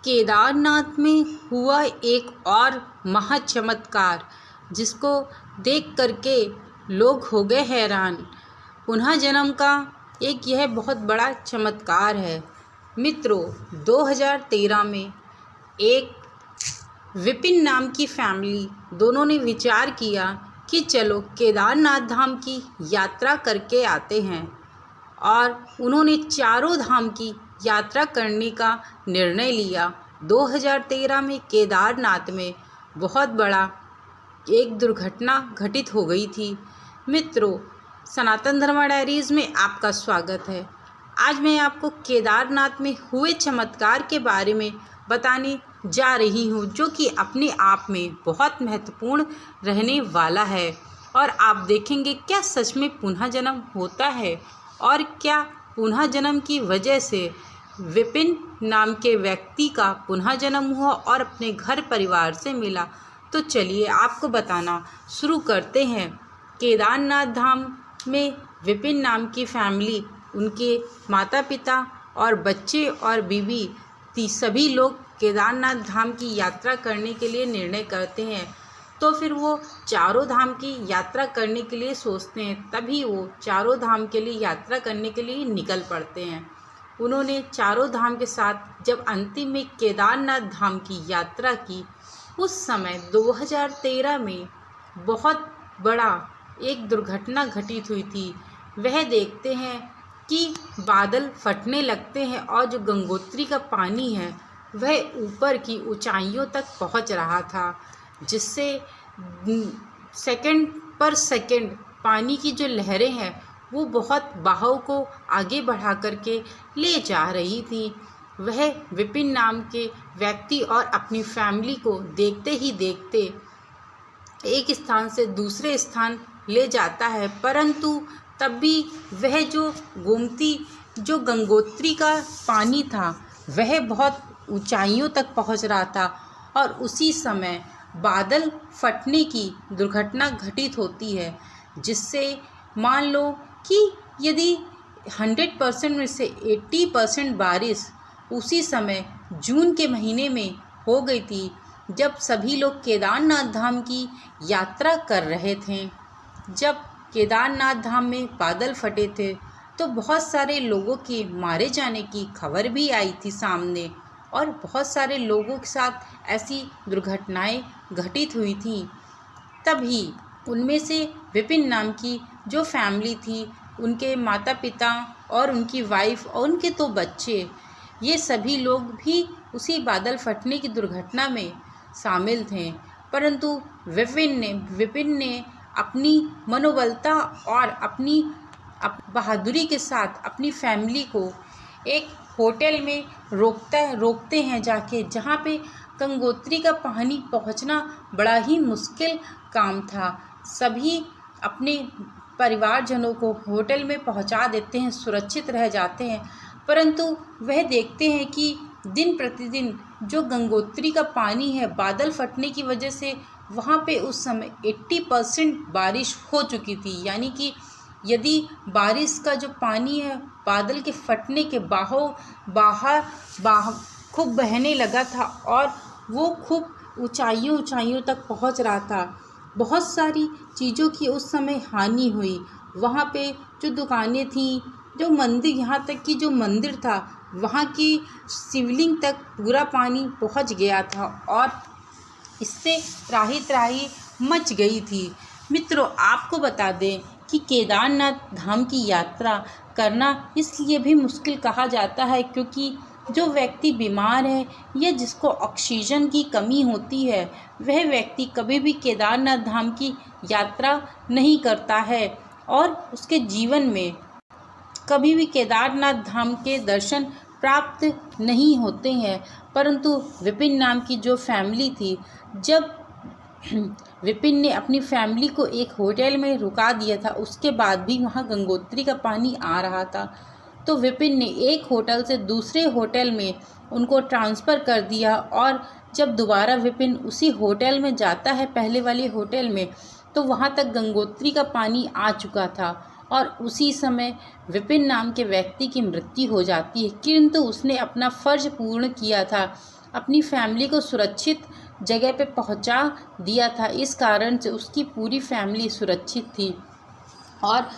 केदारनाथ में हुआ एक और महाचमत्कार जिसको देख करके लोग हो गए हैरान। पुनः जन्म का एक यह बहुत बड़ा चमत्कार है। मित्रों, 2013 में एक विपिन नाम की फैमिली दोनों ने विचार किया कि चलो केदारनाथ धाम की यात्रा करके आते हैं, और उन्होंने चारों धाम की यात्रा करने का निर्णय लिया। 2013 में केदारनाथ में बहुत बड़ा एक दुर्घटना घटित हो गई थी। मित्रों, सनातन धर्म डायरीज में आपका स्वागत है। आज मैं आपको केदारनाथ में हुए चमत्कार के बारे में बताने जा रही हूँ, जो कि अपने आप में बहुत महत्वपूर्ण रहने वाला है। और आप देखेंगे क्या सच में पुनः जन्म होता है, और क्या पुनः जन्म की वजह से विपिन नाम के व्यक्ति का पुनः जन्म हुआ और अपने घर परिवार से मिला। तो चलिए आपको बताना शुरू करते हैं। केदारनाथ धाम में विपिन नाम की फैमिली, उनके माता पिता और बच्चे और बीवी सभी लोग केदारनाथ धाम की यात्रा करने के लिए निर्णय करते हैं। तो फिर वो चारों धाम की यात्रा करने के लिए सोचते हैं, तभी वो चारों धाम के लिए यात्रा करने के लिए निकल पड़ते हैं। उन्होंने चारों धाम के साथ जब अंतिम में केदारनाथ धाम की यात्रा की, उस समय 2013 में बहुत बड़ा एक दुर्घटना घटित हुई थी। वह देखते हैं कि बादल फटने लगते हैं और जो गंगोत्री का पानी है वह ऊपर की ऊंचाइयों तक पहुंच रहा था, जिससे सेकंड पर सेकंड पानी की जो लहरें हैं वो बहुत बहाव को आगे बढ़ा करके ले जा रही थी। वह विपिन नाम के व्यक्ति और अपनी फैमिली को देखते ही देखते एक स्थान से दूसरे स्थान ले जाता है, परंतु तब भी वह जो गंगोत्री का पानी था वह बहुत ऊंचाइयों तक पहुंच रहा था। और उसी समय बादल फटने की दुर्घटना घटित होती है, जिससे मान लो कि यदि 100% में से 80% बारिश उसी समय जून के महीने में हो गई थी, जब सभी लोग केदारनाथ धाम की यात्रा कर रहे थे। जब केदारनाथ धाम में बादल फटे थे तो बहुत सारे लोगों के मारे जाने की खबर भी आई थी सामने, और बहुत सारे लोगों के साथ ऐसी दुर्घटनाएं घटित हुई थी। तभी उनमें से विपिन नाम की जो फैमिली थी, उनके माता पिता और उनकी वाइफ और उनके 2 बच्चे, ये सभी लोग भी उसी बादल फटने की दुर्घटना में शामिल थे। परंतु विपिन ने अपनी मनोबलता और अपनी बहादुरी के साथ अपनी फैमिली को एक होटल में रोकते हैं जाके, जहाँ पे गंगोत्री का पानी पहुँचना बड़ा ही मुश्किल काम था। सभी अपने परिवारजनों को होटल में पहुँचा देते हैं, सुरक्षित रह जाते हैं। परंतु वह देखते हैं कि दिन प्रतिदिन जो गंगोत्री का पानी है, बादल फटने की वजह से वहाँ पे उस समय 80% बारिश हो चुकी थी। यानी कि यदि बारिश का जो पानी है बादल के फटने के बाहर खूब बहने लगा था, और वो खूब ऊंचाइयों तक पहुंच रहा था। बहुत सारी चीज़ों की उस समय हानि हुई। वहाँ पे जो दुकानें थीं, जो मंदिर, यहाँ तक कि जो मंदिर था वहाँ की शिवलिंग तक पूरा पानी पहुंच गया था, और इससे त्राही मच गई थी। मित्रों, आपको बता दें कि केदारनाथ धाम की यात्रा करना इसलिए भी मुश्किल कहा जाता है क्योंकि जो व्यक्ति बीमार है या जिसको ऑक्सीजन की कमी होती है, वह व्यक्ति कभी भी केदारनाथ धाम की यात्रा नहीं करता है, और उसके जीवन में कभी भी केदारनाथ धाम के दर्शन प्राप्त नहीं होते हैं। परंतु विपिन नाम की जो फैमिली थी, जब विपिन ने अपनी फैमिली को एक होटल में रुका दिया था, उसके बाद भी वहाँ गंगोत्री का पानी आ रहा था, तो विपिन ने एक होटल से दूसरे होटल में उनको ट्रांसफ़र कर दिया। और जब दोबारा विपिन उसी होटल में जाता है, पहले वाले होटल में, तो वहाँ तक गंगोत्री का पानी आ चुका था, और उसी समय विपिन नाम के व्यक्ति की मृत्यु हो जाती है। किंतु उसने अपना फ़र्ज पूर्ण किया था अपनी फैमिली को सुरक्षित जगह पे पहुंचा दिया था। इस कारण से उसकी पूरी फैमिली सुरक्षित थी। और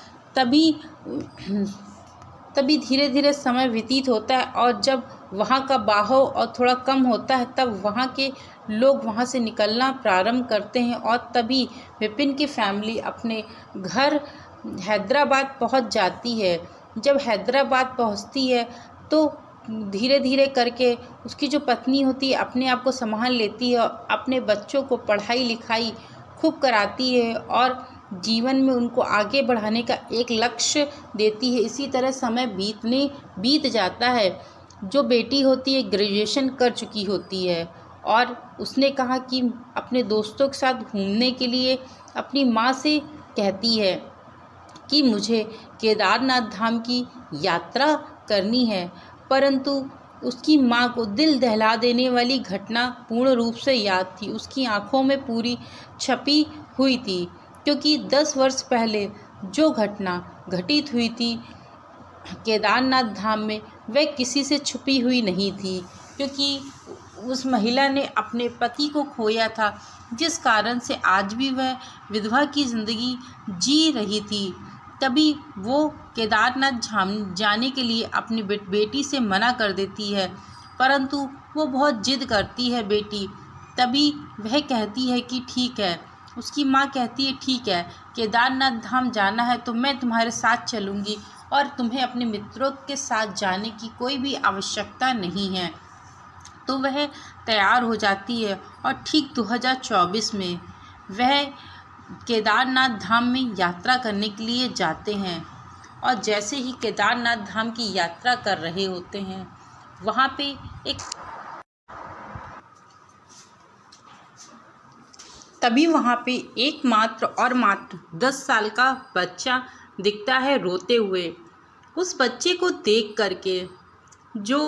तभी धीरे धीरे समय व्यतीत होता है और जब वहाँ का बाहो और थोड़ा कम होता है तब वहाँ के लोग वहाँ से निकलना प्रारंभ करते हैं। और तभी विपिन की फैमिली अपने घर हैदराबाद पहुँच जाती है। जब हैदराबाद पहुँचती है तो धीरे धीरे करके उसकी जो पत्नी होती है अपने आप को संभाल लेती है और अपने बच्चों को पढ़ाई लिखाई खूब कराती है और जीवन में उनको आगे बढ़ाने का एक लक्ष्य देती है। इसी तरह समय बीत जाता है। जो बेटी होती है ग्रेजुएशन कर चुकी होती है और उसने कहा कि अपने दोस्तों के साथ घूमने के लिए अपनी माँ से कहती है कि मुझे केदारनाथ धाम की यात्रा करनी है। परंतु उसकी माँ को दिल दहला देने वाली घटना पूर्ण रूप से याद थी। उसकी आंखों में पूरी छपी हुई थी, क्योंकि 10 वर्ष पहले जो घटना घटित हुई थी केदारनाथ धाम में वह किसी से छुपी हुई नहीं थी, क्योंकि उस महिला ने अपने पति को खोया था, जिस कारण से आज भी वह विधवा की ज़िंदगी जी रही थी। तभी वो केदारनाथ जाने के लिए अपनी बेटी से मना कर देती है, परंतु वो बहुत जिद करती है बेटी। तभी वह कहती है कि ठीक है। उसकी माँ कहती है ठीक है, केदारनाथ धाम जाना है तो मैं तुम्हारे साथ चलूँगी और तुम्हें अपने मित्रों के साथ जाने की कोई भी आवश्यकता नहीं है। तो वह तैयार हो जाती है और ठीक 2024 में वह केदारनाथ धाम में यात्रा करने के लिए जाते हैं। और जैसे ही केदारनाथ धाम की यात्रा कर रहे होते हैं वहाँ पे एक मात्र 10 साल का बच्चा दिखता है रोते हुए। उस बच्चे को देख करके जो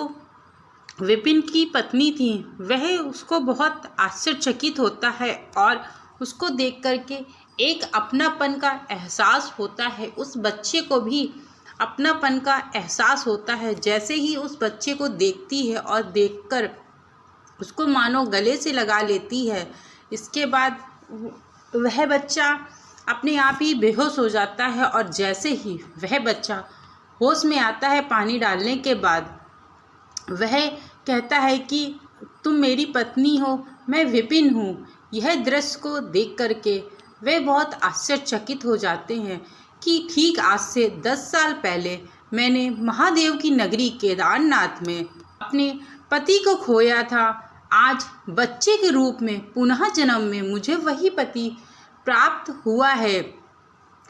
विपिन की पत्नी थी वह उसको बहुत आश्चर्यचकित होता है और उसको देख करके एक अपनापन का एहसास होता है। उस बच्चे को भी अपनापन का एहसास होता है। जैसे ही उस बच्चे को देखती है और देखकर उसको मानो गले से लगा लेती है, इसके बाद वह बच्चा अपने आप ही बेहोश हो जाता है। और जैसे ही वह बच्चा होश में आता है पानी डालने के बाद, वह कहता है कि तुम मेरी पत्नी हो, मैं विपिन हूँ। यह दृश्य को देख करके वे बहुत आश्चर्यचकित हो जाते हैं कि ठीक आज से 10 साल पहले मैंने महादेव की नगरी केदारनाथ में अपने पति को खोया था। आज बच्चे के रूप में पुनः जन्म में मुझे वही पति प्राप्त हुआ है।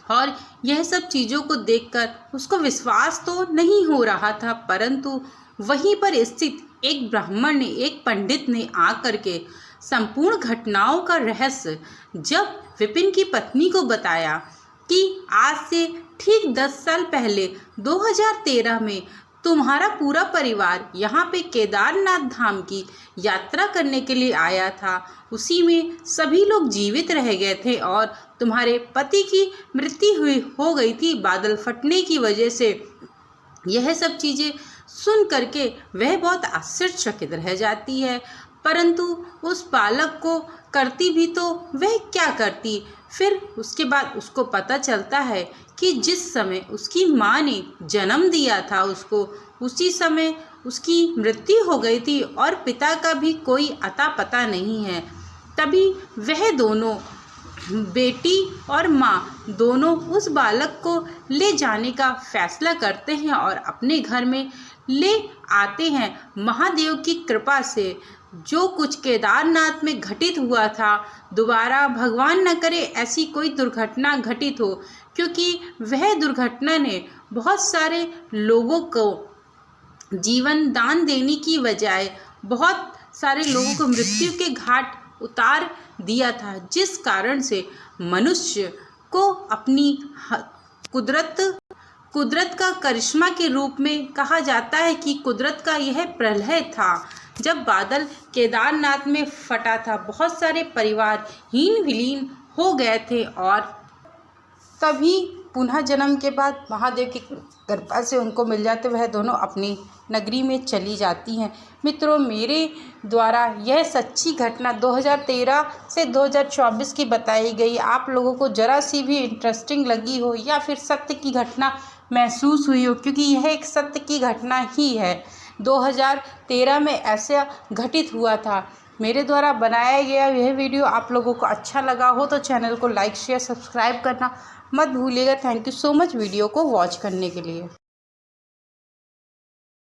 और यह सब चीज़ों को देखकर उसको विश्वास तो नहीं हो रहा था, परंतु वहीं पर स्थित एक ब्राह्मण ने, एक पंडित ने आकर के संपूर्ण घटनाओं का रहस्य जब विपिन की पत्नी को बताया कि आज से ठीक 10 साल पहले 2013 में तुम्हारा पूरा परिवार यहाँ पे केदारनाथ धाम की यात्रा करने के लिए आया था, उसी में सभी लोग जीवित रह गए थे और तुम्हारे पति की मृत्यु हो गई थी बादल फटने की वजह से। यह सब चीज़ें सुन करके वह बहुत आश्चर्यचकित रह जाती है, परंतु उस बालक को करती भी तो वह क्या करती। फिर उसके बाद उसको पता चलता है कि जिस समय उसकी माँ ने जन्म दिया था उसको, उसी समय उसकी मृत्यु हो गई थी और पिता का भी कोई अता पता नहीं है। तभी वह दोनों, बेटी और माँ दोनों, उस बालक को ले जाने का फैसला करते हैं और अपने घर में ले आते हैं। महादेव की कृपा से जो कुछ केदारनाथ में घटित हुआ था, दोबारा भगवान न करे ऐसी कोई दुर्घटना घटित हो, क्योंकि वह दुर्घटना ने बहुत सारे लोगों को जीवन दान देने की बजाय बहुत सारे लोगों को मृत्यु के घाट उतार दिया था, जिस कारण से मनुष्य को अपनी कुदरत का करिश्मा के रूप में कहा जाता है कि कुदरत का यह प्रलय था जब बादल केदारनाथ में फटा था। बहुत सारे परिवार हीन विलीन हो गए थे और तभी पुनः जन्म के बाद महादेव की कृपा से उनको मिल जाते, वह दोनों अपनी नगरी में चली जाती हैं। मित्रों, मेरे द्वारा यह सच्ची घटना 2013 से 2024 की बताई गई। आप लोगों को ज़रा सी भी इंटरेस्टिंग लगी हो या फिर सत्य की घटना महसूस हुई हो, क्योंकि यह एक सत्य की घटना ही है। 2013 में ऐसा घटित हुआ था। मेरे द्वारा बनाया गया यह वीडियो आप लोगों को अच्छा लगा हो तो चैनल को लाइक शेयर सब्सक्राइब करना मत भूलिएगा। Thank you so much video को वॉच करने के लिए।